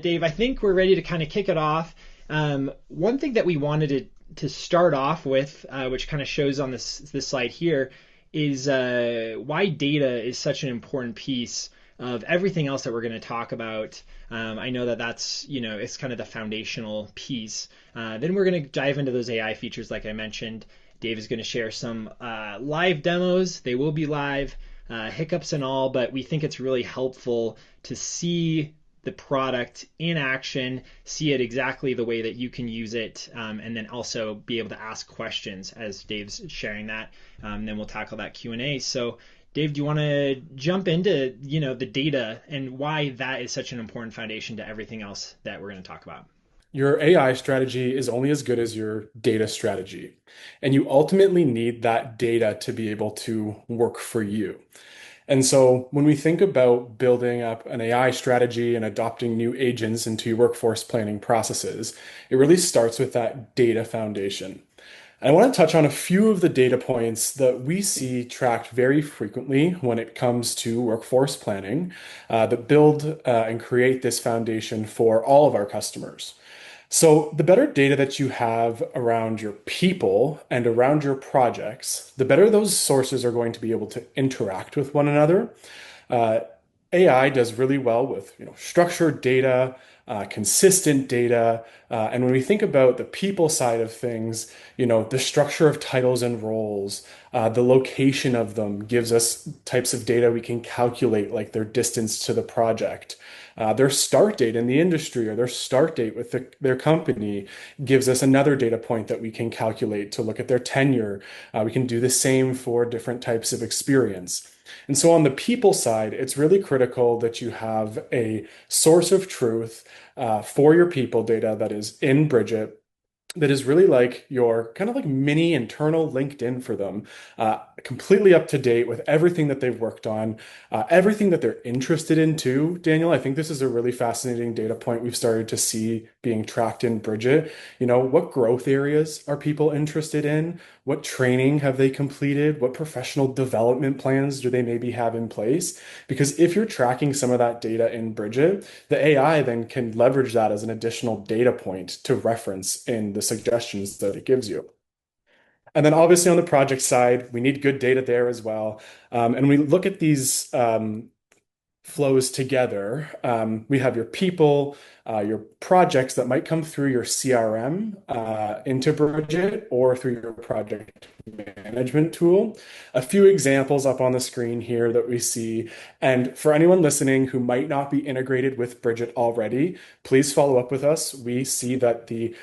Dave, I think we're ready to kind of kick it off. One thing that we wanted to start off with, which kind of shows on this slide here, is why data is such an important piece of everything else that we're going to talk about. I know that that's, it's kind of the foundational piece. Then we're going to dive into those AI features, like I mentioned. Dave is going to share some live demos. They will be live, hiccups and all, but we think it's really helpful to see the product in action, see it exactly the way that you can use it, and then also be able to ask questions as Dave's sharing that. Then we'll tackle that Q&A. So Dave, do you want to jump into the data and why that is such an important foundation to everything else that we're going to talk about? Your AI strategy is only as good as your data strategy. And you ultimately need that data to be able to work for you. And so when we think about building up an AI strategy and adopting new agents into your workforce planning processes, it really starts with that data foundation. I want to touch on a few of the data points that we see tracked very frequently when it comes to workforce planning that build and create this foundation for all of our customers. So, the better data that you have around your people and around your projects, the better those sources are going to be able to interact with one another. Uh, AI does really well with structured data, consistent data, and when we think about the people side of things, the structure of titles and roles, the location of them gives us types of data we can calculate, like their distance to the project. Their start date in the industry or their start date with their company gives us another data point that we can calculate to look at their tenure. We can do the same for different types of experience. And so on the people side, it's really critical that you have a source of truth for your people data that is in Bridgit, that is really like your kind of like mini internal LinkedIn for them, completely up to date with everything that they've worked on, everything that they're interested in too. Daniel, I think this is a really fascinating data point we've started to see being tracked in Bridgit. What growth areas are people interested in? What training have they completed? What professional development plans do they maybe have in place? Because if you're tracking some of that data in Bridgit, the AI then can leverage that as an additional data point to reference in the suggestions that it gives you. And then obviously on the project side, we need good data there as well. And we look at these flows together. We have your people, your projects that might come through your CRM into Bridgit or through your project management tool. A few examples up on the screen here that we see. And for anyone listening who might not be integrated with Bridgit already, please follow up with us. We see that the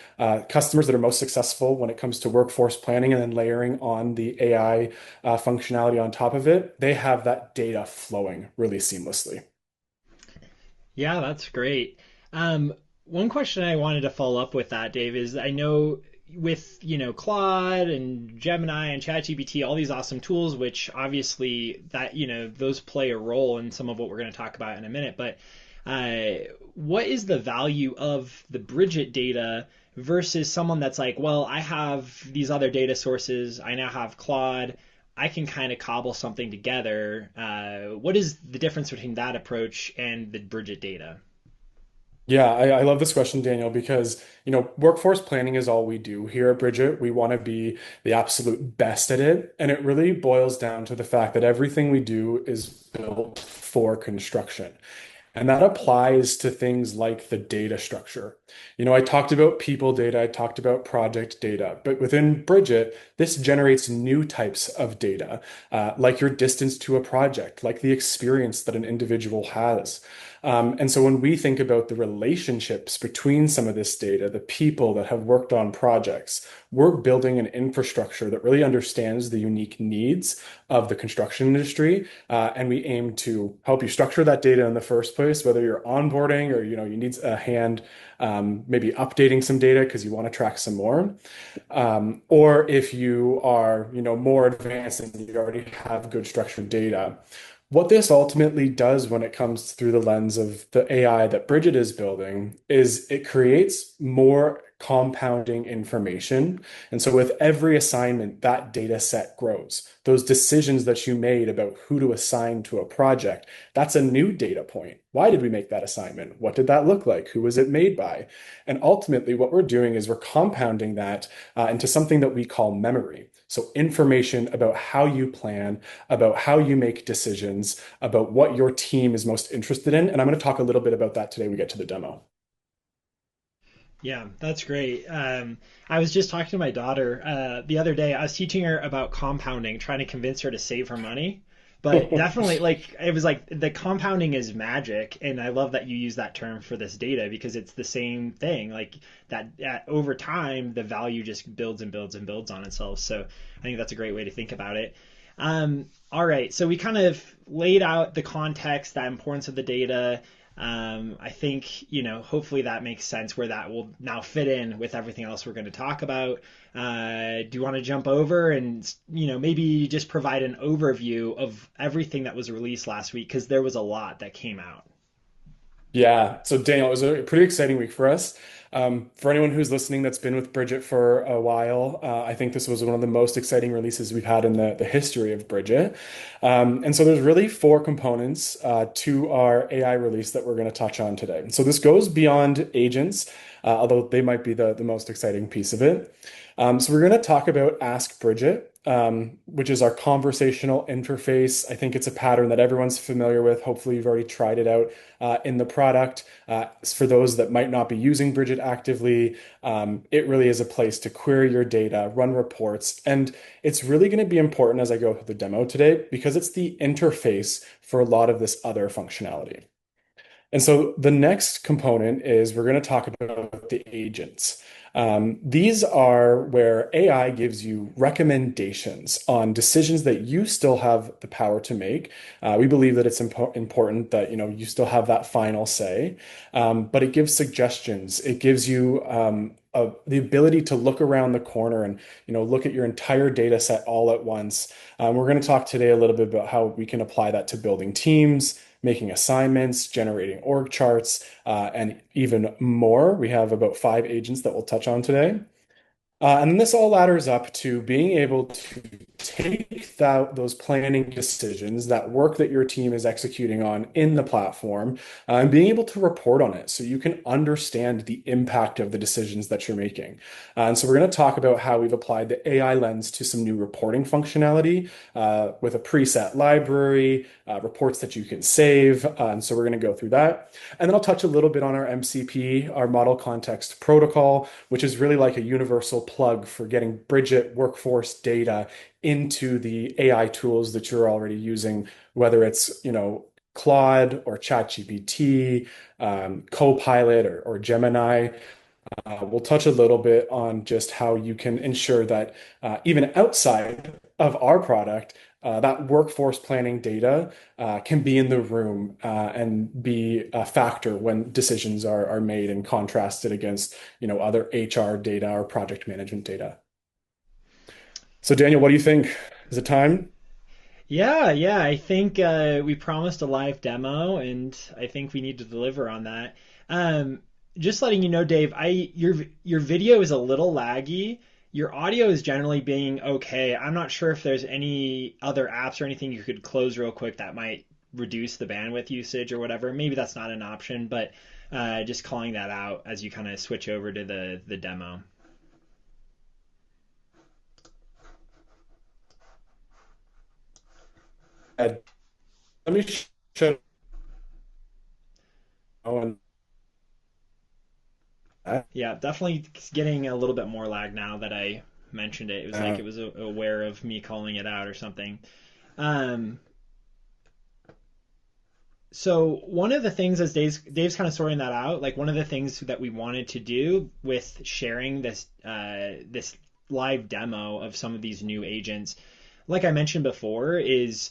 customers that are most successful when it comes to workforce planning and then layering on the AI functionality on top of it, they have that data flowing really seamlessly. Yeah, that's great. One question I wanted to follow up with that, Dave, is I know with, Claude and Gemini and ChatGPT, all these awesome tools, which obviously that, those play a role in some of what we're going to talk about in a minute. But what is the value of the Bridget data versus someone that's like, well, I have these other data sources. I now have Claude. I can kind of cobble something together. What is the difference between that approach and the Bridget data? Yeah, I love this question, Daniel, because workforce planning is all we do here at Bridgit. We want to be the absolute best at it. And it really boils down to the fact that everything we do is built for construction. And that applies to things like the data structure. I talked about people data, I talked about project data, but within Bridgit, this generates new types of data, like your distance to a project, like the experience that an individual has. And so when we think about the relationships between some of this data, the people that have worked on projects, we're building an infrastructure that really understands the unique needs of the construction industry. And we aim to help you structure that data in the first place, whether you're onboarding or you need a hand maybe updating some data because you want to track some more. Or if you are more advanced and you already have good structured data, What this ultimately does when it comes through the lens of the AI that Bridget is building is it creates more compounding information. And so with every assignment, that data set grows. Those decisions that you made about who to assign to a project, that's a new data point. Why did we make that assignment? What did that look like? Who was it made by? And ultimately, what we're doing is we're compounding that into something that we call memory. So information about how you plan, about how you make decisions, about what your team is most interested in. And I'm going to talk a little bit about that today when we get to the demo. Yeah, that's great. I was just talking to my daughter the other day. I was teaching her about compounding, trying to convince her to save her money. But definitely, like, it was like the compounding is magic. And I love that you use that term for this data because it's the same thing. Like, over time, the value just builds and builds and builds on itself. So I think that's a great way to think about it. All right, so we kind of laid out the context, the importance of the data. I think, hopefully that makes sense where that will now fit in with everything else we're going to talk about. Do you want to jump over and, maybe just provide an overview of everything that was released last week? Because there was a lot that came out. Yeah. So Daniel, it was a pretty exciting week for us. For anyone who's listening that's been with Bridget for a while, I think this was one of the most exciting releases we've had in the history of Bridget. And so there's really four components to our AI release that we're going to touch on today. So this goes beyond agents, although they might be the most exciting piece of it. So we're going to talk about Ask Bridget, which is our conversational interface. I think it's a pattern that everyone's familiar with. Hopefully, you've already tried it out in the product. For those that might not be using Bridget actively, it really is a place to query your data, run reports, and it's really going to be important as I go through the demo today because it's the interface for a lot of this other functionality. And so the next component is we're going to talk about the agents. These are where AI gives you recommendations on decisions that you still have the power to make. We believe that it's important that you still have that final say, but it gives suggestions. It gives you the ability to look around the corner and look at your entire data set all at once. We're going to talk today a little bit about how we can apply that to building teams, making assignments, generating org charts, and even more. We have about 5 agents that we'll touch on today. And then this all ladders up to being able to take those planning decisions, that work that your team is executing on in the platform, and being able to report on it so you can understand the impact of the decisions that you're making. And so we're going to talk about how we've applied the AI lens to some new reporting functionality with a preset library, reports that you can save. And so we're going to go through that. And then I'll touch a little bit on our MCP, our Model Context Protocol, which is really like a universal plug for getting Bridget workforce data into the AI tools that you're already using, whether it's, Claude or ChatGPT, Copilot or Gemini. We'll touch a little bit on just how you can ensure that even outside of our product, that workforce planning data can be in the room and be a factor when decisions are made and contrasted against, other HR data or project management data. So, Daniel, what do you think? Is it time? Yeah, yeah. I think we promised a live demo, and I think we need to deliver on that. Um, just letting you know, Dave, your video is a little laggy. Your audio is generally being okay. I'm not sure if there's any other apps or anything you could close real quick that might reduce the bandwidth usage or whatever. Maybe that's not an option, but just calling that out as you kind of switch over to the demo. Let me shut on that. Yeah, definitely getting a little bit more lag now that I mentioned it. It was like Uh, it was aware of me calling it out or something. Um, so one of the things as Dave's kind of sorting that out, like one of the things that we wanted to do with sharing this live demo of some of these new agents, like I mentioned before, is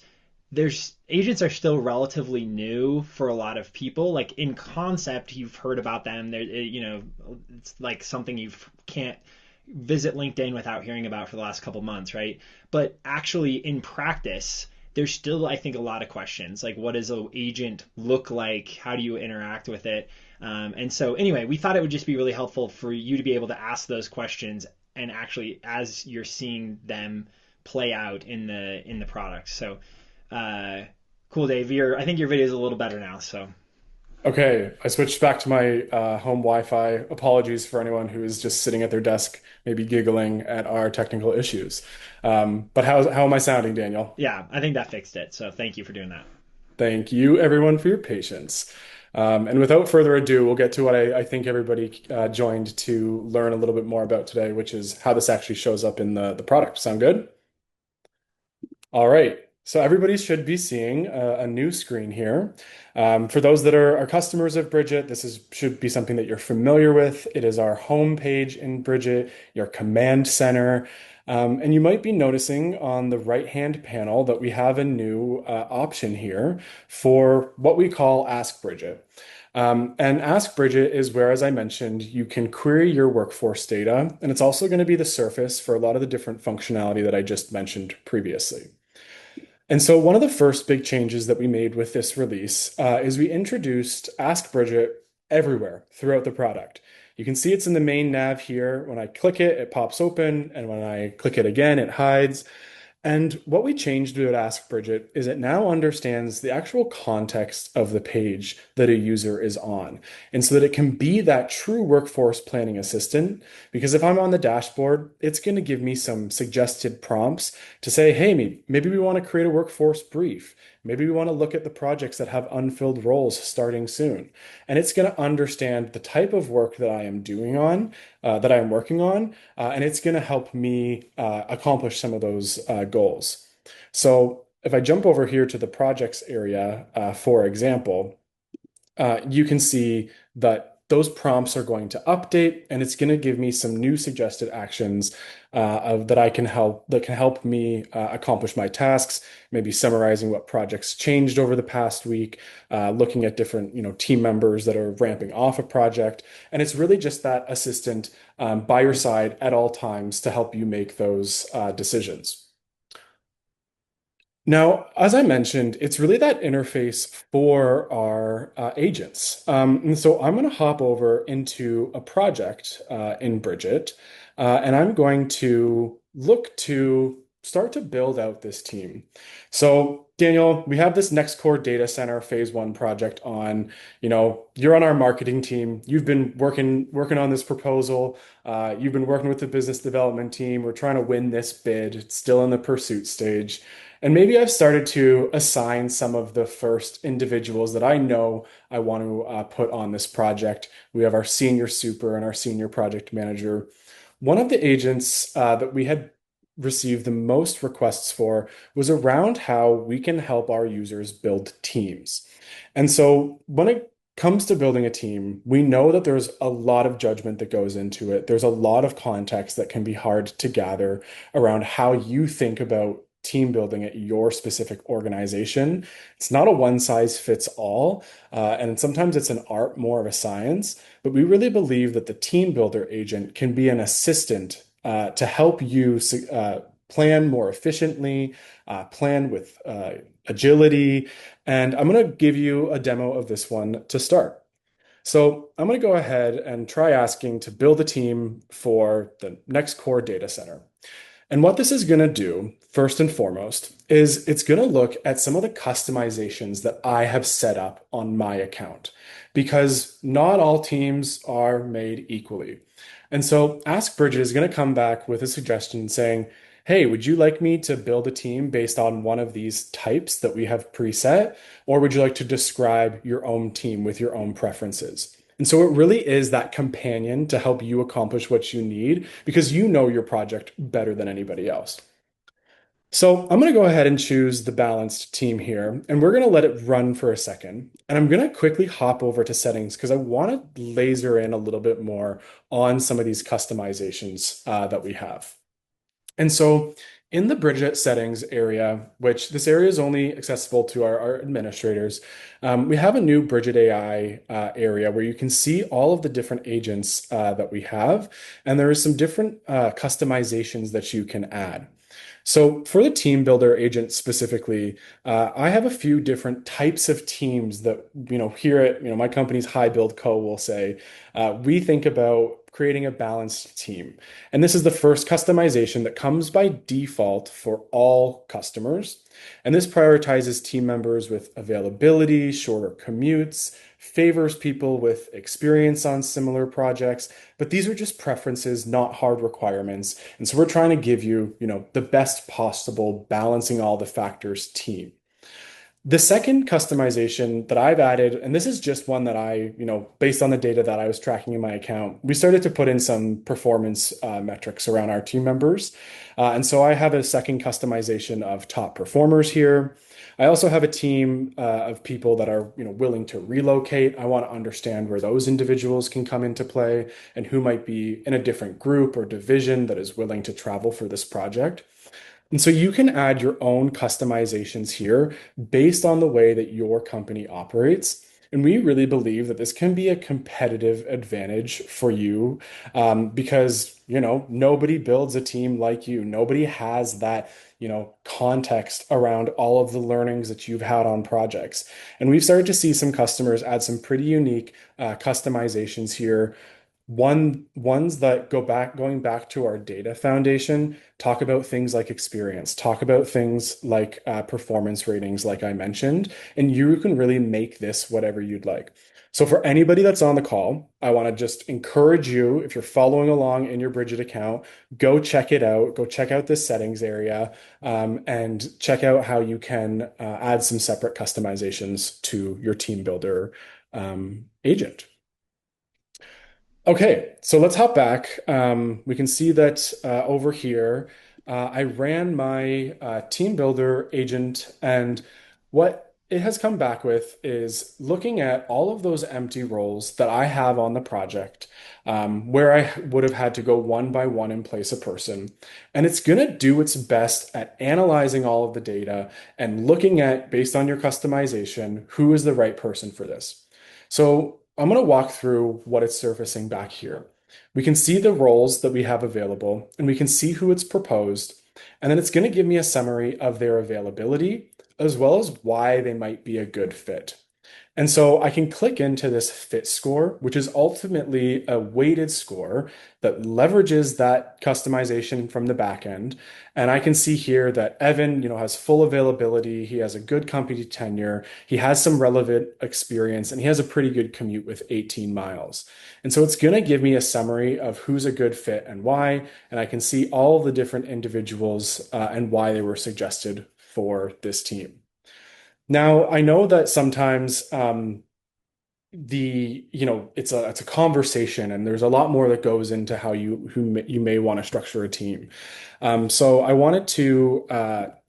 there's agents are still relatively new for a lot of people. Like in concept, you've heard about them. It's like something you can't visit LinkedIn without hearing about for the last couple months, right? But actually in practice, there's still, I think, a lot of questions like what does an agent look like? How do you interact with it? And so anyway, we thought it would just be really helpful for you to be able to ask those questions and actually as you're seeing them play out in the product. So uh, cool, Dave. I think your video is a little better now. So Okay, I switched back to my home Wi-Fi. Apologies for anyone who is just sitting at their desk, maybe giggling at our technical issues. But how am I sounding, Daniel? yeah, I think that fixed it. So thank you for doing that. Thank you, everyone, for your patience. And without further ado, we'll get to what I think everybody joined to learn a little bit more about today, which is how this actually shows up in the product. Sound good? All right. So everybody should be seeing a new screen here. For those that are customers of Bridgit, should be something that you're familiar with. It is our home page in Bridgit, your command center. And you might be noticing on the right-hand panel that we have a new option here for what we call Ask Bridgit. And Ask Bridgit is where, as I mentioned, you can query your workforce data, and it's also going to be the surface for a lot of the different functionality that I just mentioned previously. And so, one of the first big changes that we made with this release is we introduced Ask Bridgit everywhere throughout the product. You can see it's in the main nav here. When I click it, it pops open, and when I click it again, it hides. And what we changed with Ask Bridgit is it now understands the actual context of the page that a user is on. And so that it can be that true workforce planning assistant. Because if I'm on the dashboard, it's going to give me some suggested prompts to say, hey, maybe we want to create a workforce brief. Maybe we want to look at the projects that have unfilled roles starting soon. And it's going to understand the type of work that I am doing that I am working on, and it's going to help me accomplish some of those goals. So if I jump over here to the projects area, for example, you can see that those prompts are going to update, and it's going to give me some new suggested actions that can help me accomplish my tasks. Maybe summarizing what projects changed over the past week, looking at different team members that are ramping off a project, and it's really just that assistant by your side at all times to help you make those decisions. Now, as I mentioned, it's really that interface for our agents. And so I'm going to hop over into a project in Bridgit, and I'm going to look to start to build out this team. So, Daniel, we have this next core data center phase one project on. You're on our marketing team. You've been working on this proposal. You've been working with the business development team. We're trying to win this bid. It's still in the pursuit stage. And maybe I've started to assign some of the first individuals that I know I want to put on this project. We have our senior super and our senior project manager. One of the agents that we had received the most requests for was around how we can help our users build teams. And so when it comes to building a team, we know that there's a lot of judgment that goes into it. There's a lot of context that can be hard to gather around how you think about team building at your specific organization. It's not a one size fits all, and sometimes it's an art more of a science, but we really believe that the team builder agent can be an assistant to help you plan more efficiently, plan with agility. And I'm going to give you a demo of this one to start. So I'm going to go ahead and try asking to build a team for the next core data center. And what this is going to do, first and foremost, is it's going to look at some of the customizations that I have set up on my account, because not all teams are made equally. And so Ask Bridget is going to come back with a suggestion saying, hey, would you like me to build a team based on one of these types that we have preset? Or would you like to describe your own team with your own preferences? And so it really is that companion to help you accomplish what you need because you know your project better than anybody else. So I'm going to go ahead and choose the balanced team here, and we're going to let it run for a second. And I'm going to quickly hop over to settings because I want to laser in a little bit more on some of these customizations that we have. And so in the Bridget settings area, which this area is only accessible to our administrators, we have a new Bridget AI area where you can see all of the different agents that we have. And there are some different customizations that you can add. So for the team builder agent specifically, I have a few different types of teams that, here at, my company's High Build Co. will say, we think about creating a balanced team. And this is the first customization that comes by default for all customers. And this prioritizes team members with availability, shorter commutes, favors people with experience on similar projects, but these are just preferences, not hard requirements. And so we're trying to give you, the best possible balancing all the factors team. The second customization that I've added, and this is just one that based on the data that I was tracking in my account, we started to put in some performance metrics around our team members. And so I have a second customization of top performers here. I also have a team of people that are, willing to relocate. I want to understand where those individuals can come into play and who might be in a different group or division that is willing to travel for this project. And so you can add your own customizations here based on the way that your company operates. And we really believe that this can be a competitive advantage for you because, nobody builds a team like you. Nobody has that, context around all of the learnings that you've had on projects. And we've started to see some customers add some pretty unique customizations here. Ones that going back to our data foundation, talk about things like experience, talk about things like performance ratings, like I mentioned, and you can really make this whatever you'd like. So for anybody that's on the call, I want to just encourage you, if you're following along in your Bridgit account, go check it out. Go check out this settings area and check out how you can add some separate customizations to your team builder agent. Okay, so let's hop back. We can see that over here, I ran my team builder agent, and what it has come back with is looking at all of those empty roles that I have on the project, where I would have had to go one by one and place a person. And it's going to do its best at analyzing all of the data and looking at, based on your customization, who is the right person for this. So I'm going to walk through what it's surfacing back here. We can see the roles that we have available, and we can see who it's proposed. And then it's going to give me a summary of their availability, as well as why they might be a good fit. And so I can click into this fit score, which is ultimately a weighted score that leverages that customization from the back end. And I can see here that Evan, has full availability. He has a good company tenure. He has some relevant experience, and he has a pretty good commute with 18 miles. And so it's going to give me a summary of who's a good fit and why. And I can see all the different individuals and why they were suggested for this team. Now, I know that sometimes it's a conversation, and there's a lot more that goes into how you may want to structure a team. So I wanted to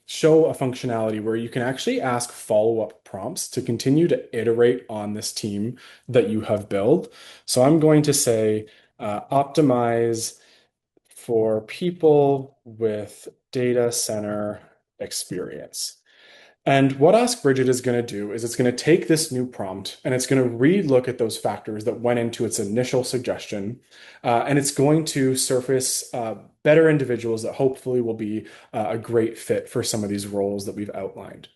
show a functionality where you can actually ask follow-up prompts to continue to iterate on this team that you have built. So I'm going to say optimize for people with data center experience. And what Ask Bridget is going to do is it's going to take this new prompt and it's going to re-look at those factors that went into its initial suggestion. And it's going to surface better individuals that hopefully will be a great fit for some of these roles that we've outlined.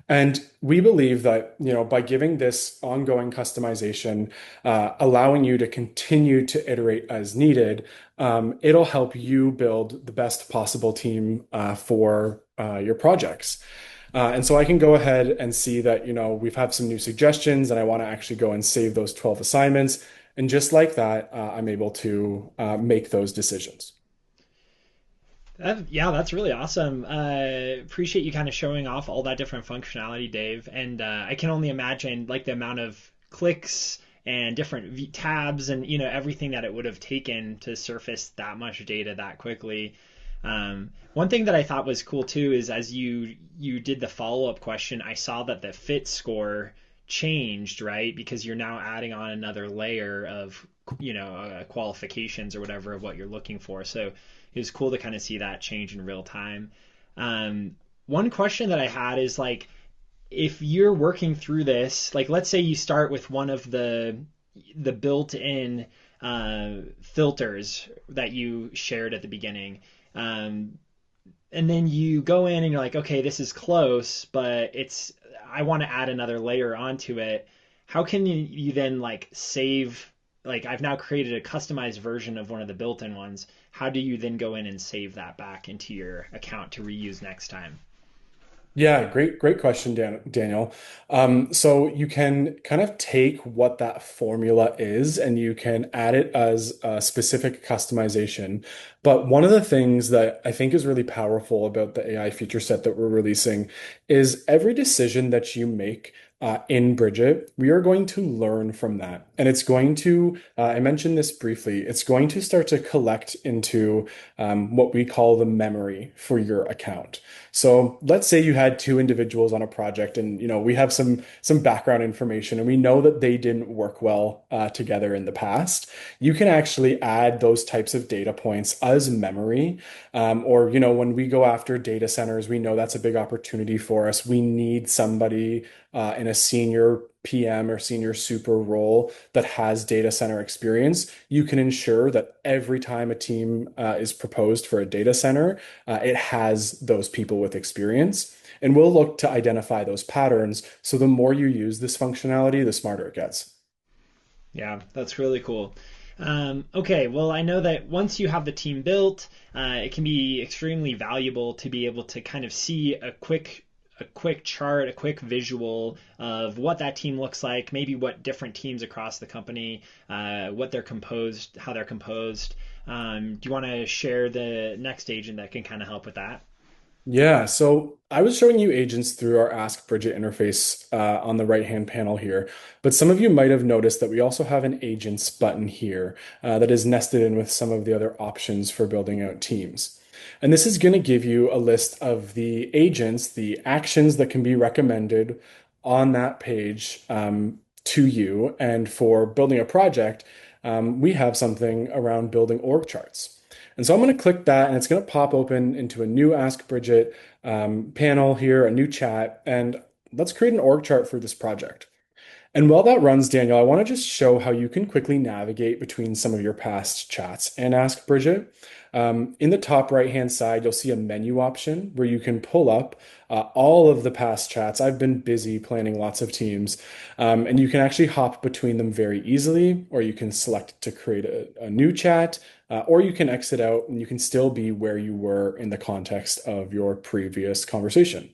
And we believe that, by giving this ongoing customization, allowing you to continue to iterate as needed, it'll help you build the best possible team for your projects. And so I can go ahead and see that, we've had some new suggestions and I want to actually go and save those 12 assignments. And just like that, I'm able to make those decisions. Yeah, that's really awesome. Appreciate you kind of showing off all that different functionality, Dave. And I can only imagine like the amount of clicks and different tabs and everything that it would have taken to surface that much data that quickly. One thing that I thought was cool too is as you did the follow up question, I saw that the fit score changed, right? Because you're now adding on another layer of qualifications or whatever of what you're looking for. So it was cool to kind of see that change in real time. Um, One question that I had is like, if you're working through this, like let's say you start with one of the built-in filters that you shared at the beginning. Um, and then you go in and you're like, okay, this is close, but I want to add another layer onto it. How can you then like save, like I've now created a customized version of one of the built-in ones. How do you then go in and save that back into your account to reuse next time? Yeah, great question, Daniel. So you can kind of take what that formula is and you can add it as a specific customization. But one of the things that I think is really powerful about the AI feature set that we're releasing is every decision that you make in Bridget, we are going to learn from that. And it's going to, I mentioned this briefly, it's going to start to collect into what we call the memory for your account. So let's say you had two individuals on a project, and we have some background information, and we know that they didn't work well together in the past. You can actually add those types of data points as memory, or when we go after data centers, we know that's a big opportunity for us. We need somebody in a senior PM or senior super role that has data center experience. You can ensure that every time a team is proposed for a data center, it has those people with experience. And we'll look to identify those patterns. So the more you use this functionality, the smarter it gets. Yeah, that's really cool. Okay, well, I know that once you have the team built, it can be extremely valuable to be able to kind of see a quick chart, a quick visual of what that team looks like, maybe what different teams across the company, what they're composed, how they're composed. Do you want to share the next agent that can kind of help with that? Yeah, so I was showing you agents through our Ask Bridget interface on the right-hand panel here, but some of you might have noticed that we also have an agents button here that is nested in with some of the other options for building out teams. And this is going to give you a list of the agents, the actions that can be recommended on that page to you. And for building a project, we have something around building org charts. And so I'm going to click that and it's going to pop open into a new Ask Bridget panel here, a new chat, and let's create an org chart for this project. And while that runs, Daniel, I want to just show how you can quickly navigate between some of your past chats and Ask Bridget. In the top right-hand side, you'll see a menu option where you can pull up all of the past chats. I've been busy planning lots of teams, and you can actually hop between them very easily, or you can select to create a new chat, or you can exit out and you can still be where you were in the context of your previous conversation.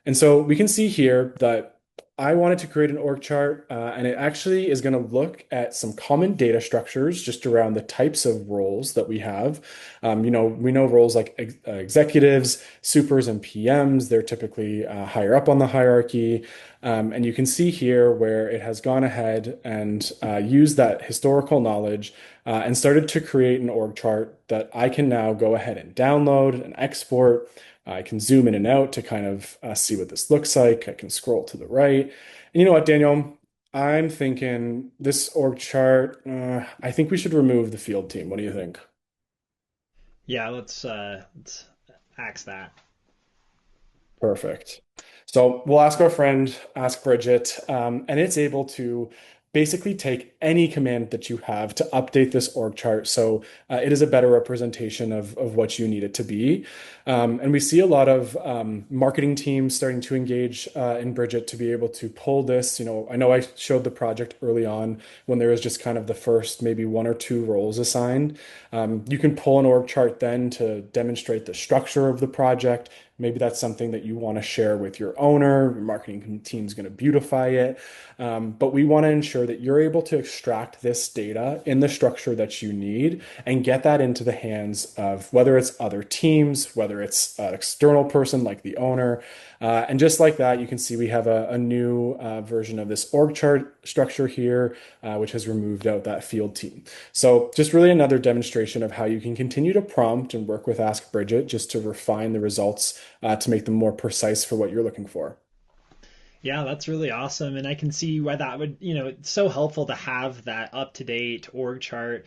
And so we can see here that I wanted to create an org chart, and it actually is going to look at some common data structures just around the types of roles that we have. We know roles like executives, supers, and PMs. They're typically higher up on the hierarchy. And you can see here where it has gone ahead and used that historical knowledge and started to create an org chart that I can now go ahead and download and export. I can zoom in and out to kind of see what this looks like. I can scroll to the right. And you know what, Daniel? I'm thinking this org chart, I think we should remove the field team. What do you think? Yeah, let's axe that. Perfect. So we'll ask our friend, ask Bridget, and it's able to basically take any command that you have to update this org chart so it is a better representation of what you need it to be. And we see a lot of marketing teams starting to engage in Bridget to be able to pull this. I know I showed the project early on when there was just kind of the first maybe one or two roles assigned. You can pull an org chart then to demonstrate the structure of the project. Maybe that's something that you want to share with your owner. Your marketing team's going to beautify it. But we want to ensure that you're able to extract this data in the structure that you need and get that into the hands of whether it's other teams, whether it's an external person like the owner. And just like that, you can see we have a new version of this org chart structure here, which has removed out that field team. So just really another demonstration of how you can continue to prompt and work with Ask Bridget just to refine the results to make them more precise for what you're looking for. Yeah, that's really awesome. And I can see why that would, it's so helpful to have that up to date org chart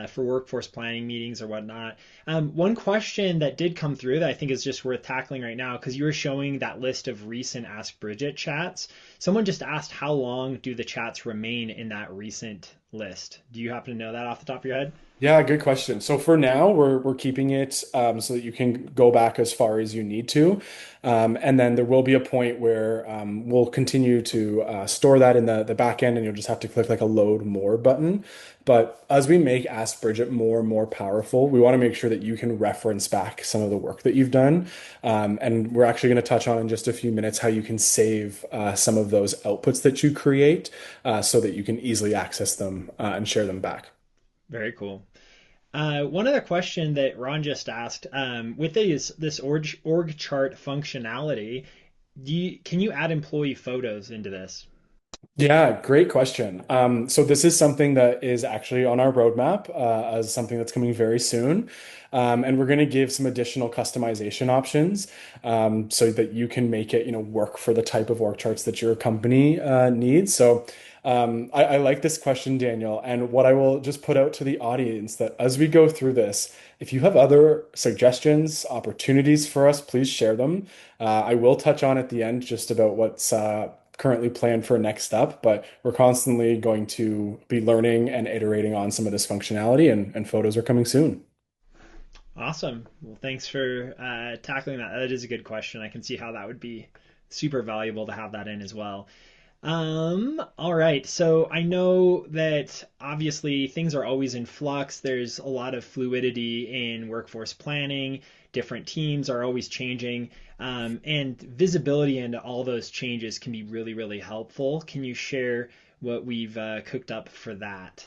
for workforce planning meetings or whatnot. One question that did come through that I think is just worth tackling right now, because you were showing that list of recent Ask Bridget chats. Someone just asked, how long do the chats remain in that recent list? Do you happen to know that off the top of your head? Yeah, good question. So for now, we're keeping it so that you can go back as far as you need to, and then there will be a point where we'll continue to store that in the back end, and you'll just have to click like a load more button. But as we make Ask Bridget more and more powerful, we want to make sure that you can reference back some of the work that you've done, and we're actually going to touch on in just a few minutes how you can save some of those outputs that you create, so that you can easily access them and share them back. Very cool. One other question that Ron just asked, with this org chart functionality, can you add employee photos into this? Yeah, great question. So this is something that is actually on our roadmap as something that's coming very soon. And we're going to give some additional customization options so that you can make it, work for the type of org charts that your company needs. So I like this question, Daniel. And what I will just put out to the audience that as we go through this, if you have other suggestions, opportunities for us, please share them. I will touch on at the end just about what's currently planned for next step, but we're constantly going to be learning and iterating on some of this functionality, and photos are coming soon. Awesome. Well, thanks for tackling that. That is a good question. I can see how that would be super valuable to have that in as well. All right. So I know that obviously things are always in flux. There's a lot of fluidity in workforce planning. Different teams are always changing. And visibility into all those changes can be really, really helpful. Can you share what we've cooked up for that?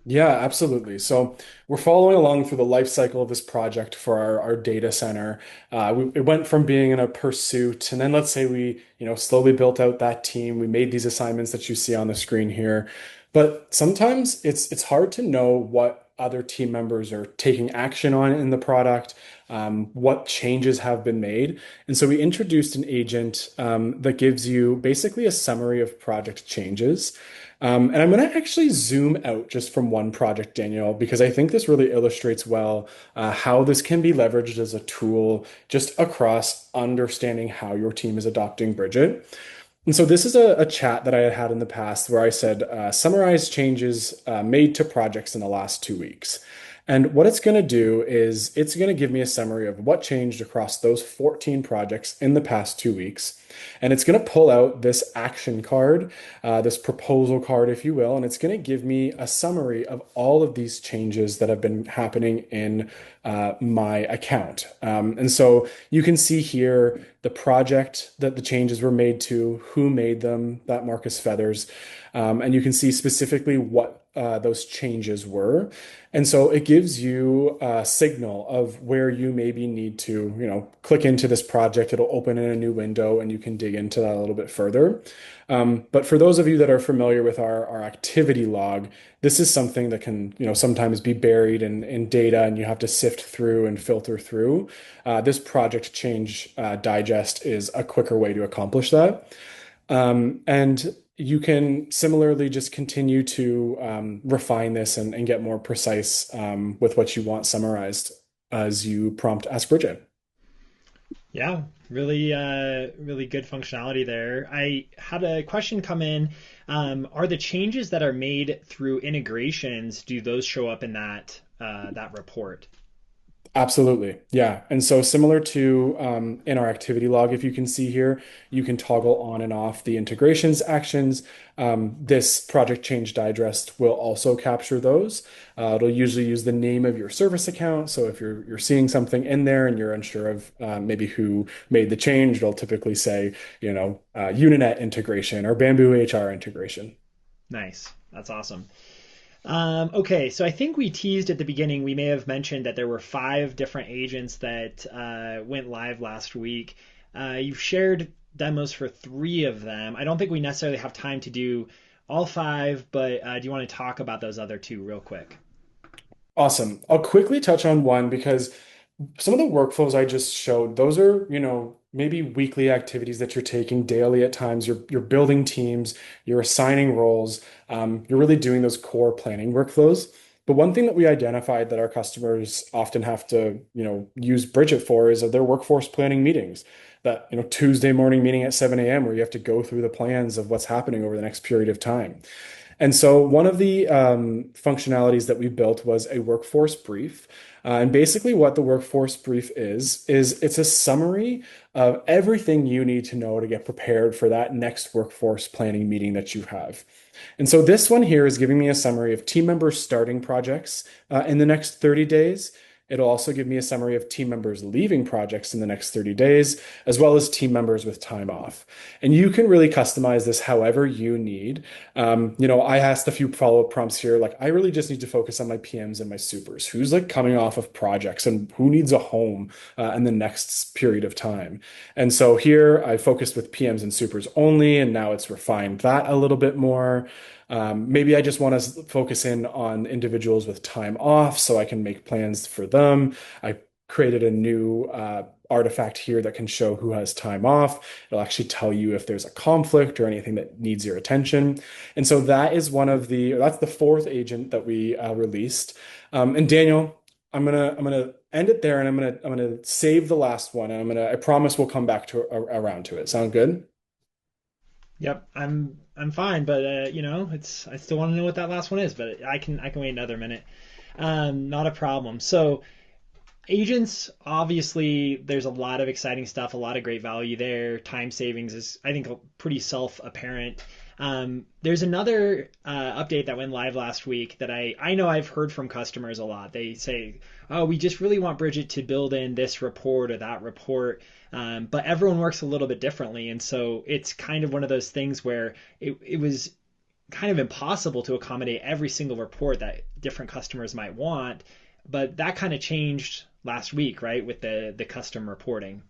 Yeah, absolutely. So we're following along through the life cycle of this project for our data center. It went from being in a pursuit, and then let's say we, slowly built out that team. We made these assignments that you see on the screen here. But sometimes it's hard to know what other team members are taking action on in the product, what changes have been made. And so we introduced an agent that gives you basically a summary of project changes. And I'm going to actually zoom out just from one project, Danielle, because I think this really illustrates well how this can be leveraged as a tool just across understanding how your team is adopting Bridget. And so this is a chat that I had had in the past where I said, summarize changes made to projects in the last 2 weeks. And what it's going to do is it's going to give me a summary of what changed across those 14 projects in the past 2 weeks. And it's going to pull out this action card, this proposal card, if you will, and it's going to give me a summary of all of these changes that have been happening in my account. And so you can see here the project that the changes were made to, who made them, that Marcus Feathers, and you can see specifically what those changes were. And so it gives you a signal of where you maybe need to, click into this project. It'll open in a new window and you can dig into that a little bit further. But for those of you that are familiar with our activity log, this is something that can, sometimes be buried in data and you have to sift through and filter through. This project change digest is a quicker way to accomplish that. And you can similarly just continue to refine this and get more precise with what you want summarized as you prompt Ask Bridget. Yeah, really, really good functionality there. I had a question come in. Are the changes that are made through integrations, do those show up in that report? Absolutely. Yeah. And so similar to in our activity log, if you can see here, you can toggle on and off the integrations actions. This project change digest will also capture those. It'll usually use the name of your service account. So if you're seeing something in there and you're unsure of maybe who made the change, it'll typically say, Uninet integration or Bamboo HR integration. Nice. That's awesome. Okay, so I think we teased at the beginning, we may have mentioned that there were five different agents that went live last week. You've shared demos for three of them. I don't think we necessarily have time to do all five, but do you want to talk about those other two real quick? Awesome. I'll quickly touch on one because some of the workflows I just showed, those are, maybe weekly activities that you're taking daily at times. You're building teams, you're assigning roles, you're really doing those core planning workflows. But one thing that we identified that our customers often have to, use Bridget for is their workforce planning meetings. That, Tuesday morning meeting at 7 a.m. where you have to go through the plans of what's happening over the next period of time. And so one of the functionalities that we built was a workforce brief. And basically, what the workforce brief is it's a summary of everything you need to know to get prepared for that next workforce planning meeting that you have. And so this one here is giving me a summary of team members starting projects in the next 30 days. It'll also give me a summary of team members leaving projects in the next 30 days, as well as team members with time off. And you can really customize this however you need. I asked a few follow-up prompts here. Like, I really just need to focus on my PMs and my supers. Who's like coming off of projects and who needs a home in the next period of time? And so here I focused with PMs and supers only, and now it's refined that a little bit more. Maybe I just want to focus in on individuals with time off so I can make plans for them. I created a new artifact here that can show who has time off. It'll actually tell you if there's a conflict or anything that needs your attention. And so that's the fourth agent that we released. And Daniel, I'm gonna end it there, and I'm gonna save the last one, and I promise we'll come back to around to it. Sound good? Yep, I'm fine, but it's I still want to know what that last one is, but I can wait another minute. Not a problem. So agents, obviously, there's a lot of exciting stuff, a lot of great value there. Time savings is, I think, pretty self-apparent. There's another update that went live last week that I know I've heard from customers a lot. They say, "Oh, we just really want Bridget to build in this report or that report," but everyone works a little bit differently, and so it's kind of one of those things where it was kind of impossible to accommodate every single report that different customers might want. But that kind of changed last week, right, with the custom reporting.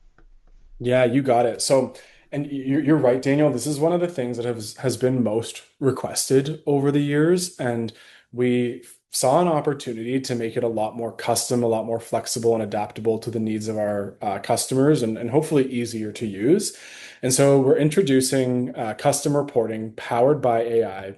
Yeah, you got it. So, and you're right, Daniel. This is one of the things that has been most requested over the years, and we saw an opportunity to make it a lot more custom, a lot more flexible and adaptable to the needs of our customers, and hopefully easier to use. And so we're introducing custom reporting powered by AI.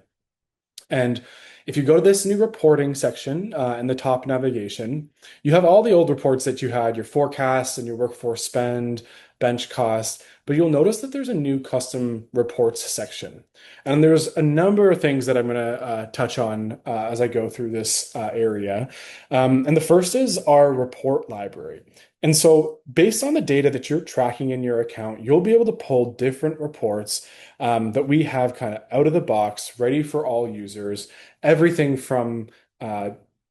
And if you go to this new reporting section in the top navigation, you have all the old reports that you had, your forecasts and your workforce spend, bench cost, but you'll notice that there's a new custom reports section. And there's a number of things that I'm going to touch on as I go through this area. And the first is our report library. And so, based on the data that you're tracking in your account, you'll be able to pull different reports that we have kind of out of the box, ready for all users. Everything from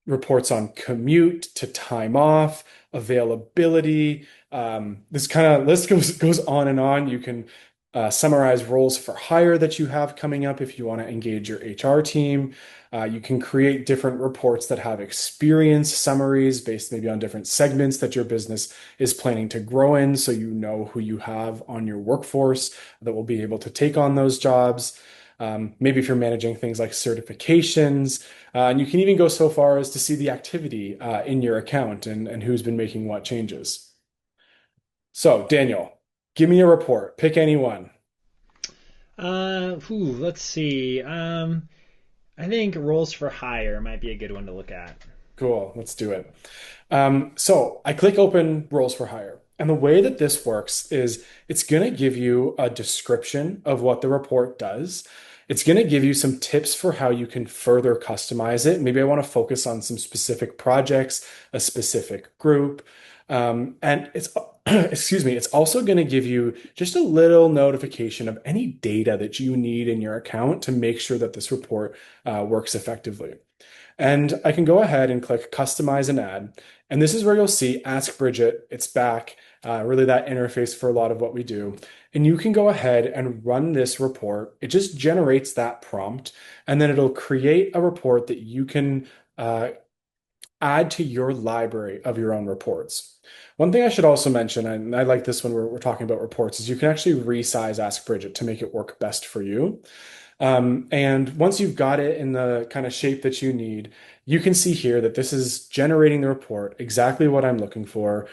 reports on commute to time off, availability. This kind of list goes on and on. You can summarize roles for hire that you have coming up if you want to engage your HR team. You can create different reports that have experience summaries based maybe on different segments that your business is planning to grow in, so you know who you have on your workforce that will be able to take on those jobs. Maybe if you're managing things like certifications, and you can even go so far as to see the activity in your account and who's been making what changes. So, Daniel, give me a report. Pick any one. Let's see. I think roles for hire might be a good one to look at. Cool, let's do it. So I click open roles for hire. And the way that this works is it's going to give you a description of what the report does. It's going to give you some tips for how you can further customize it. Maybe I want to focus on some specific projects, a specific group. And it's, excuse me, it's also going to give you just a little notification of any data that you need in your account to make sure that this report works effectively. And I can go ahead and click customize and add. And this is where you'll see Ask Bridget. It's back, really that interface for a lot of what we do. And you can go ahead and run this report. It just generates that prompt, and then it'll create a report that you can add to your library of your own reports. One thing I should also mention, and I like this when we're talking about reports, is you can actually resize Ask Bridget to make it work best for you. And once you've got it in the kind of shape that you need, you can see here that this is generating the report, exactly what I'm looking for,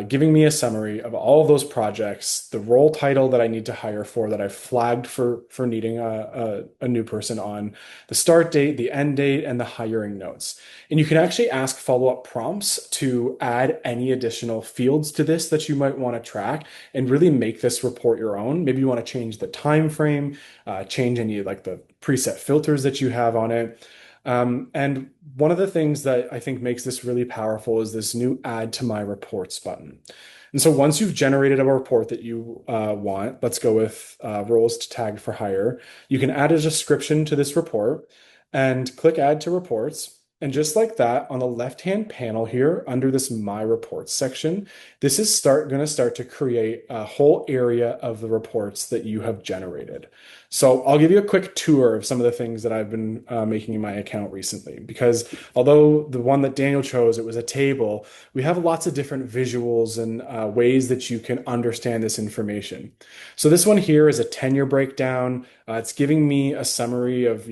giving me a summary of all of those projects, the role title that I need to hire for that I've flagged for needing a new person on, the start date, the end date, and the hiring notes. And you can actually ask follow-up prompts to add any additional fields to this that you might want to track and really make this report your own. Maybe you want to change the time frame, change any like the preset filters that you have on it. And one of the things that I think makes this really powerful is this new add to my reports button. And so once you've generated a report that you want, let's go with roles to tag for hire, you can add a description to this report and click add to reports. And just like that, on the left-hand panel here, under this My Reports section, this is going to start to create a whole area of the reports that you have generated. So I'll give you a quick tour of some of the things that I've been making in my account recently, because although the one that Daniel chose, it was a table, we have lots of different visuals and ways that you can understand this information. So this one here is a tenure breakdown. It's giving me a summary of,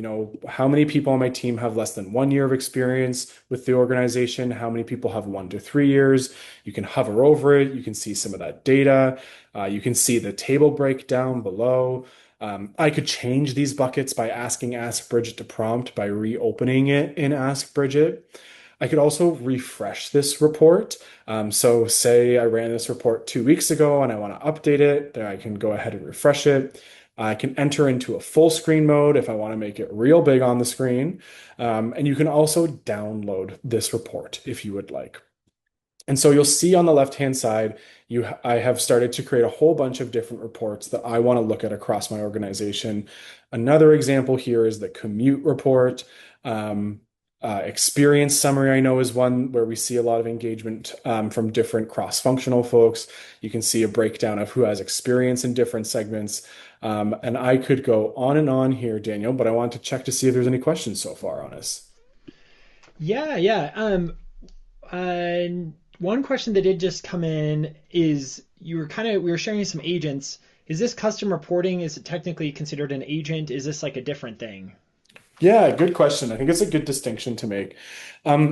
how many people on my team have less than 1 year of experience with the organization, how many people have 1 to 3 years. You can hover over it. You can see some of that data. You can see the table breakdown below. I could change these buckets by asking Ask Bridget to prompt by reopening it in Ask Bridget. I could also refresh this report. So say I ran this report 2 weeks ago and I want to update it, then I can go ahead and refresh it. I can enter into a full screen mode if I want to make it real big on the screen. And you can also download this report if you would like. And so you'll see on the left-hand side, I have started to create a whole bunch of different reports that I want to look at across my organization. Another example here is the commute report. Experience summary, I know, is one where we see a lot of engagement from different cross-functional folks. You can see a breakdown of who has experience in different segments. And I could go on and on here, Daniel, but I want to check to see if there's any questions so far on this. Yeah, yeah. One question that did just come in is we were sharing some agents. Is this custom reporting? Is it technically considered an agent? Is this like a different thing? Yeah, good question. I think it's a good distinction to make.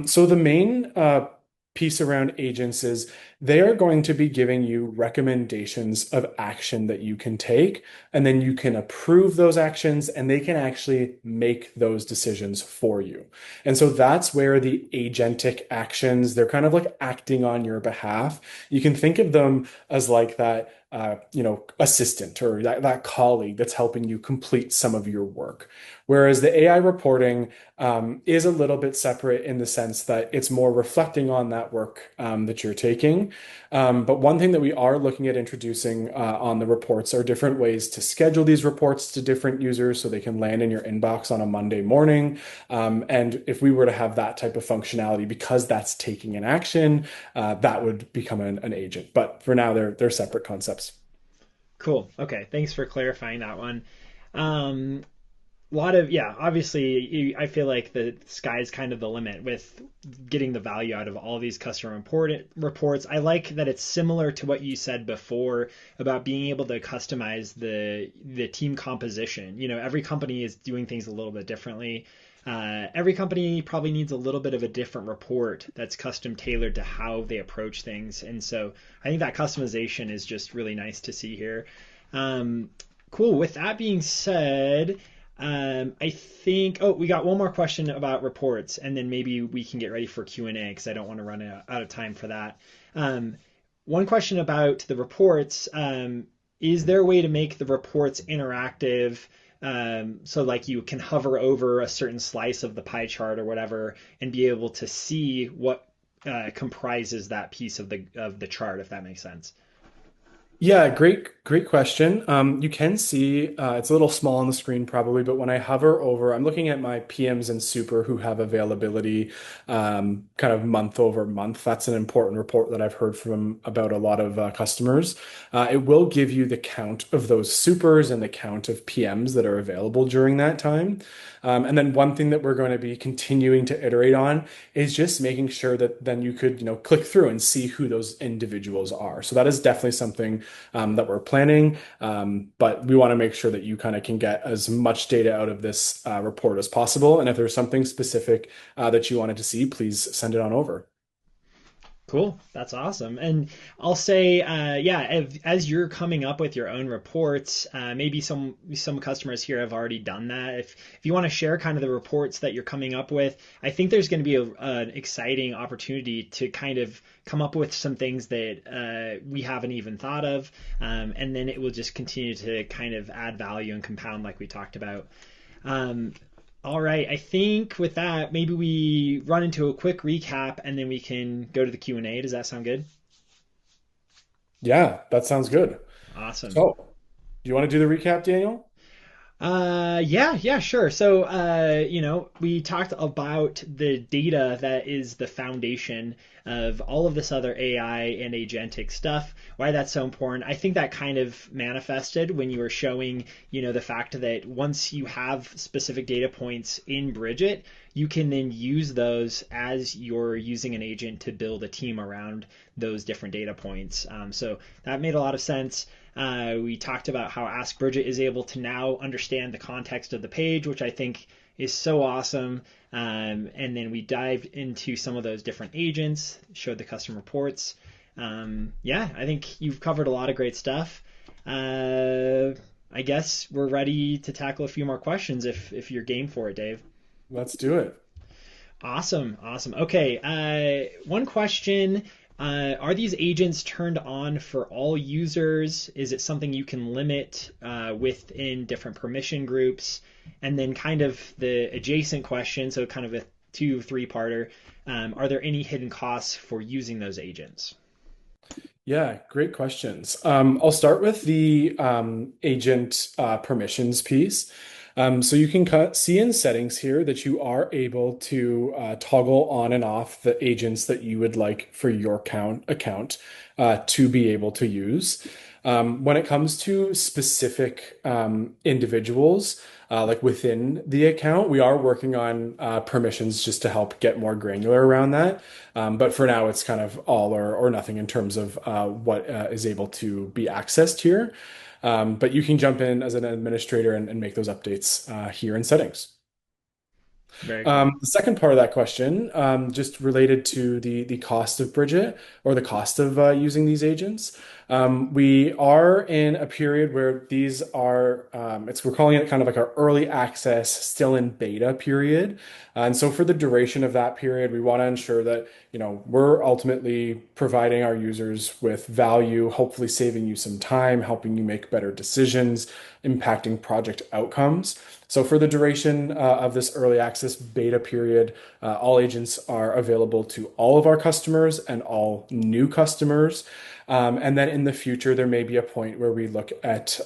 So the main piece around agents is they are going to be giving you recommendations of action that you can take, and then you can approve those actions, and they can actually make those decisions for you. And so that's where the agentic actions, they're kind of like acting on your behalf. You can think of them as like that assistant or that colleague that's helping you complete some of your work. Whereas the AI reporting is a little bit separate in the sense that it's more reflecting on that work that you're taking. But one thing that we are looking at introducing on the reports are different ways to schedule these reports to different users so they can land in your inbox on a Monday morning. And if we were to have that type of functionality, because that's taking an action, that would become an agent. But for now, they're separate concepts. Cool. Okay. Thanks for clarifying that one. A lot of, yeah, obviously I feel like the sky's kind of the limit with getting the value out of all these customer reports. I like that it's similar to what you said before about being able to customize the team composition. Every company is doing things a little bit differently. Every company probably needs a little bit of a different report that's custom tailored to how they approach things. And so I think that customization is just really nice to see here. Um, cool. With that being said, I think, we got one more question about reports, and then maybe we can get ready for Q&A because I don't want to run out of time for that. Um, One question about the reports. Is there a way to make the reports interactive? So like you can hover over a certain slice of the pie chart or whatever and be able to see what comprises that piece of the chart, if that makes sense. Yeah, great question. You can see it's a little small on the screen probably, but when I hover over, I'm looking at my PMs and super who have availability kind of month over month. That's an important report that I've heard from about a lot of customers. It will give you the count of those supers and the count of PMs that are available during that time. And then one thing that we're going to be continuing to iterate on is just making sure that then you could, click through and see who those individuals are. So that is definitely something that we're planning. But we want to make sure that you kind of can get as much data out of this report as possible. And if there's something specific that you wanted to see, please send it on over. Cool. That's awesome. And I'll say, yeah, as you're coming up with your own reports, maybe some customers here have already done that. If you want to share kind of the reports that you're coming up with, I think there's going to be an exciting opportunity to kind of come up with some things that we haven't even thought of, and then it will just continue to kind of add value and compound like we talked about. Um, all right, I think with that, maybe we run into a quick recap and then we can go to the Q&A. Does that sound good? Yeah, that sounds good. Awesome. So, do you want to do the recap, Daniel? Yeah, sure. So, we talked about the data that is the foundation of all of this other AI and agentic stuff, why that's so important. I think that kind of manifested when you were showing, the fact that once you have specific data points in Bridget, you can then use those as you're using an agent to build a team around those different data points. So that made a lot of sense. We talked about how Ask Bridget is able to now understand the context of the page, which I think is so awesome. And then we dived into some of those different agents, showed the custom reports. Yeah, I think you've covered a lot of great stuff. I guess we're ready to tackle a few more questions if you're game for it, Dave. Let's do it. Awesome, awesome. Okay, one question. Are these agents turned on for all users? Is it something you can limit within different permission groups? And then kind of the adjacent question, so kind of a two, three-parter. Are there any hidden costs for using those agents? Yeah, great questions. I'll start with the agent permissions piece. So you can see in settings here that you are able to toggle on and off the agents that you would like for your account to be able to use. When it comes to specific individuals, like within the account, we are working on permissions just to help get more granular around that. But for now, it's kind of all or nothing in terms of what is able to be accessed here. But you can jump in as an administrator and make those updates here in settings. Very cool. The second part of that question, just related to the cost of Bridget or the cost of using these agents. We are in a period where these are, we're calling it kind of like our early access, still in beta period. And so for the duration of that period, we want to ensure that, we're ultimately providing our users with value, hopefully saving you some time, helping you make better decisions, impacting project outcomes. So for the duration of this early access beta period, all agents are available to all of our customers and all new customers. And then in the future, there may be a point where we look at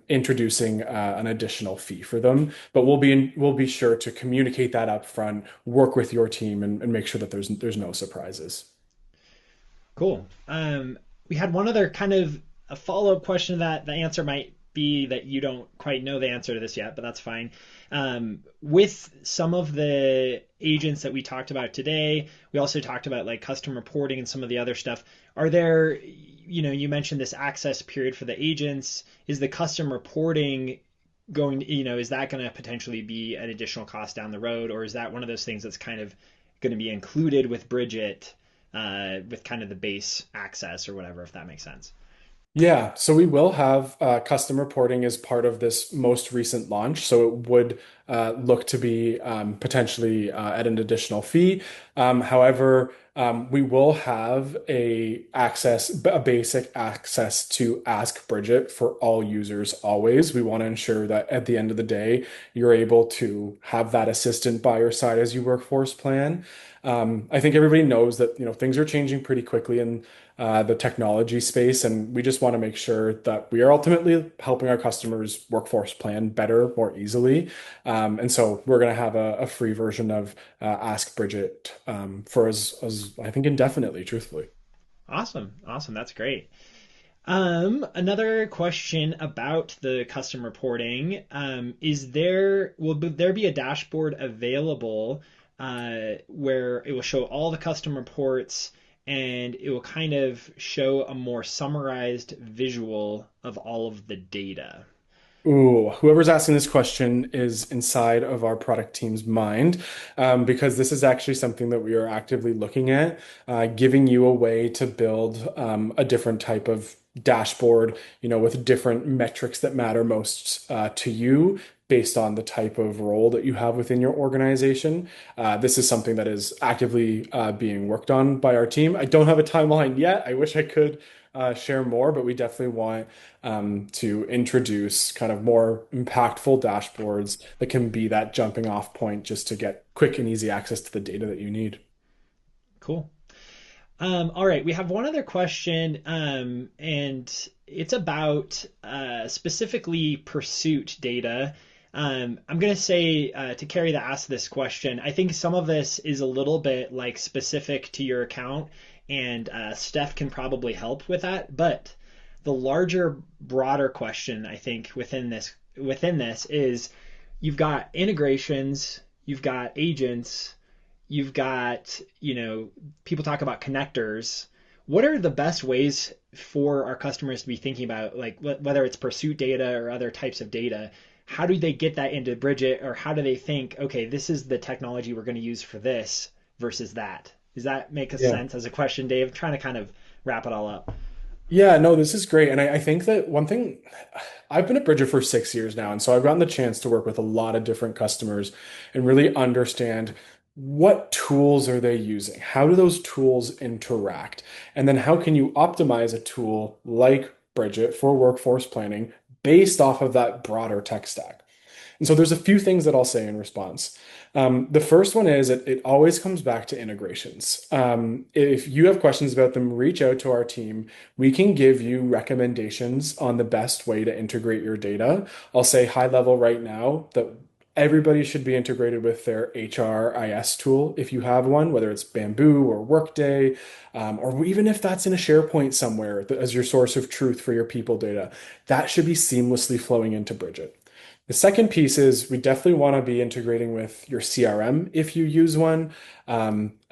introducing an additional fee for them. But we'll be sure to communicate that up front, work with your team, and make sure that there's no surprises. Cool. We had one other kind of a follow-up question that the answer might be that you don't quite know the answer to this yet, but that's fine. With some of the agents that we talked about today, we also talked about like custom reporting and some of the other stuff. Are there, you mentioned this access period for the agents. Is the custom reporting is that going to potentially be an additional cost down the road, or is that one of those things that's kind of going to be included with Bridget, with kind of the base access or whatever, if that makes sense? Yeah, so we will have custom reporting as part of this most recent launch. So it would look to be potentially at an additional fee. However, we will have a basic access to Ask Bridget for all users always. We want to ensure that at the end of the day, you're able to have that assistant by your side as you workforce plan. I think everybody knows that things are changing pretty quickly in the technology space, and we just want to make sure that we are ultimately helping our customers workforce plan better, more easily. And so we're going to have a free version of Ask Bridget for as I think indefinitely, truthfully. Awesome, awesome, that's great. Another question about the custom reporting. Will there be a dashboard available where it will show all the custom reports and it will kind of show a more summarized visual of all of the data. Ooh, whoever's asking this question is inside of our product team's mind, because this is actually something that we are actively looking at, giving you a way to build a different type of dashboard, with different metrics that matter most to you based on the type of role that you have within your organization. This is something that is actively being worked on by our team. I don't have a timeline yet. I wish I could share more, but we definitely want to introduce kind of more impactful dashboards that can be that jumping off point just to get quick and easy access to the data that you need. Cool. All right, we have one other question, and it's about specifically pursuit data. I'm going to say to Carrie that asked this question, I think some of this is a little bit like specific to your account, and Steph can probably help with that. But the larger, broader question, I think, within this is you've got integrations, you've got agents, you've got, people talk about connectors. What are the best ways for our customers to be thinking about, like whether it's pursuit data or other types of data? How do they get that into Bridgit, or how do they think, okay, this is the technology we're going to use for this versus that? Does that make a Yeah. sense as a question, Dave? I'm trying to kind of wrap it all up. Yeah, no, this is great. And I think that one thing, I've been at Bridger for 6 years now. And so I've gotten the chance to work with a lot of different customers and really understand what tools are they using? How do those tools interact? And then how can you optimize a tool like Bridget for workforce planning based off of that broader tech stack? And so there's a few things that I'll say in response. The first one is it always comes back to integrations. If you have questions about them, reach out to our team. We can give you recommendations on the best way to integrate your data. I'll say high level right now that everybody should be integrated with their HRIS tool if you have one, whether it's Bamboo or Workday, or even if that's in a SharePoint somewhere as your source of truth for your people data. That should be seamlessly flowing into Bridget. The second piece is we definitely want to be integrating with your CRM if you use one.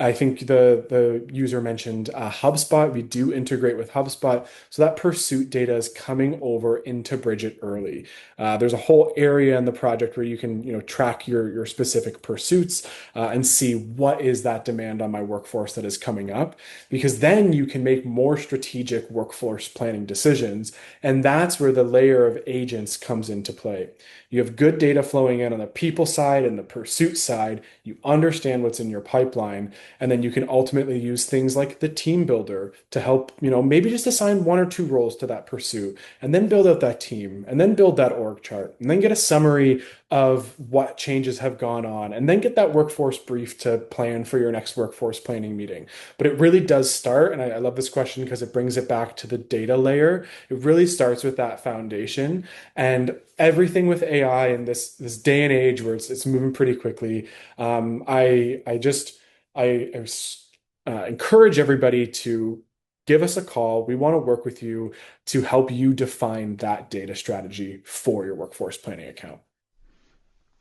I think the user mentioned HubSpot. We do integrate with HubSpot, so that pursuit data is coming over into Bridget early. There's a whole area in the project where you can track your specific pursuits and see what is that demand on my workforce that is coming up, because then you can make more strategic workforce planning decisions, and that's where the layer of agents comes into play. You have good data flowing in on the people side and the pursuit side. You understand what's in your pipeline, and then you can ultimately use things like the team builder to help, maybe just assign one or two roles to that pursuit, and then build out that team, and then build that org chart, and then get a summary of what changes have gone on, and then get that workforce brief to plan for your next workforce planning meeting. But it really does start, and I love this question because it brings it back to the data layer. It really starts with that foundation, and everything with AI in this day and age where it's moving pretty quickly. I encourage everybody to give us a call. We want to work with you to help you define that data strategy for your workforce planning account.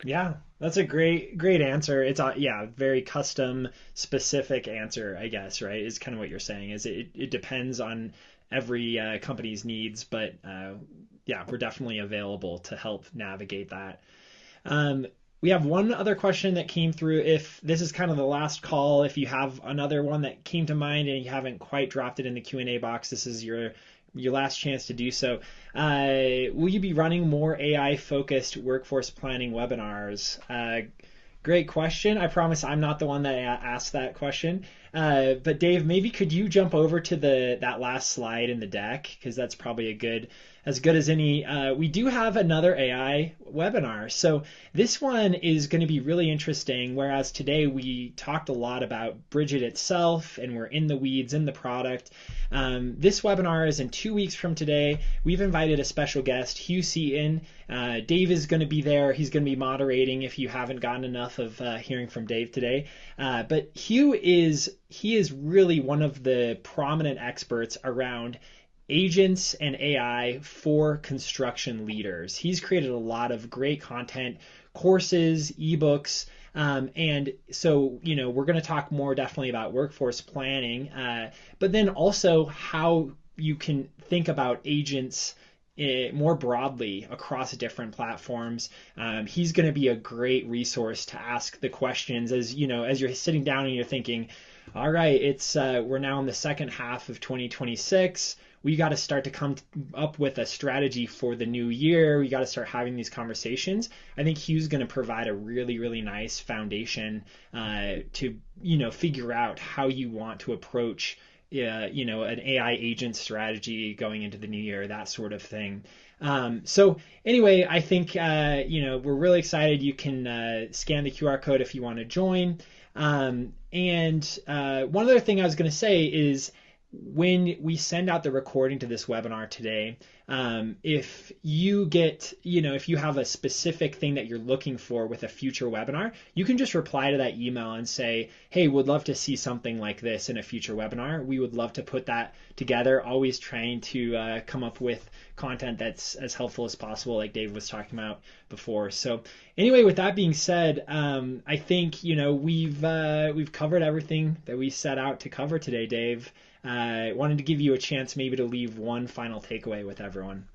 Yeah, that's a great answer. It's a yeah, very custom specific answer, I guess, right? Is kind of what you're saying. Is it depends on every company's needs, but yeah, we're definitely available to help navigate that. Um, we have one other question that came through. If this is kind of the last call, if you have another one that came to mind and you haven't quite dropped it in the Q&A box, this is your last chance to do so. Will you be running more AI focused workforce planning webinars? Great question. I promise I'm not the one that asked that question. But Dave, maybe could you jump over to the that last slide in the deck, because that's probably as good as any. We do have another AI webinar, so this one is going to be really interesting. Whereas today we talked a lot about Bridget itself, and we're in the weeds in the product. This webinar is in 2 weeks from today. We've invited a special guest, Hugh Seaton. Dave is going to be there. He's going to be moderating if you haven't gotten enough of hearing from Dave today. But Hugh is really one of the prominent experts around agents and AI for construction leaders. He's created a lot of great content, courses, ebooks, And so, we're going to talk more definitely about workforce planning, but then also how you can think about agents more broadly across different platforms. He's going to be a great resource to ask the questions as you're sitting down and you're thinking, all right, it's we're now in the second half of 2026. We got to start to come up with a strategy for the new year. We got to start having these conversations. I think Hugh's going to provide a really, really nice foundation to figure out how you want to approach an AI agent strategy going into the new year, that sort of thing. So anyway, I think we're really excited. You can scan the QR code if you want to join. And one other thing I was going to say is when we send out the recording to this webinar today, if you get, if you have a specific thing that you're looking for with a future webinar, you can just reply to that email and say, hey, would love to see something like this in a future webinar. We would love to put that together, always trying to come up with content that's as helpful as possible, like Dave was talking about before. So anyway, with that being said, I think, we've covered everything that we set out to cover today, Dave. I wanted to give you a chance maybe to leave one final takeaway with everyone.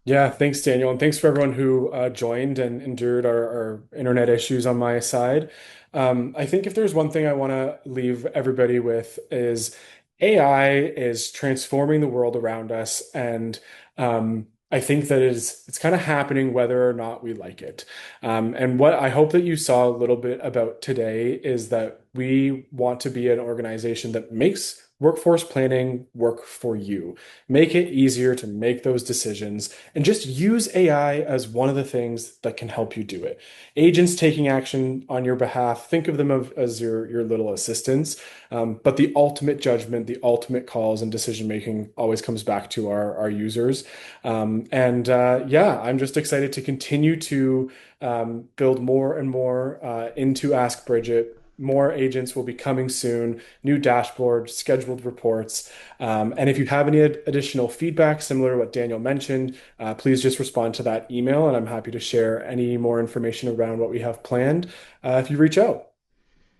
Yeah, thanks, Daniel. And thanks for everyone who joined and endured our internet issues on my side. I think if there's one thing I want to leave everybody with is AI is transforming the world around us. And I think that it's kind of happening whether or not we like it. And what I hope that you saw a little bit about today is that we want to be an organization that makes workforce planning work for you. Make it easier to make those decisions and just use AI as one of the things that can help you do it. Agents taking action on your behalf, think of them as your little assistants. But the ultimate judgment, the ultimate calls and decision making always comes back to our users. Yeah, I'm just excited to continue to build more and more into Ask Bridget. More agents will be coming soon, new dashboard, scheduled reports. And if you have any additional feedback similar to what Daniel mentioned, please just respond to that email, and I'm happy to share any more information around what we have planned if you reach out.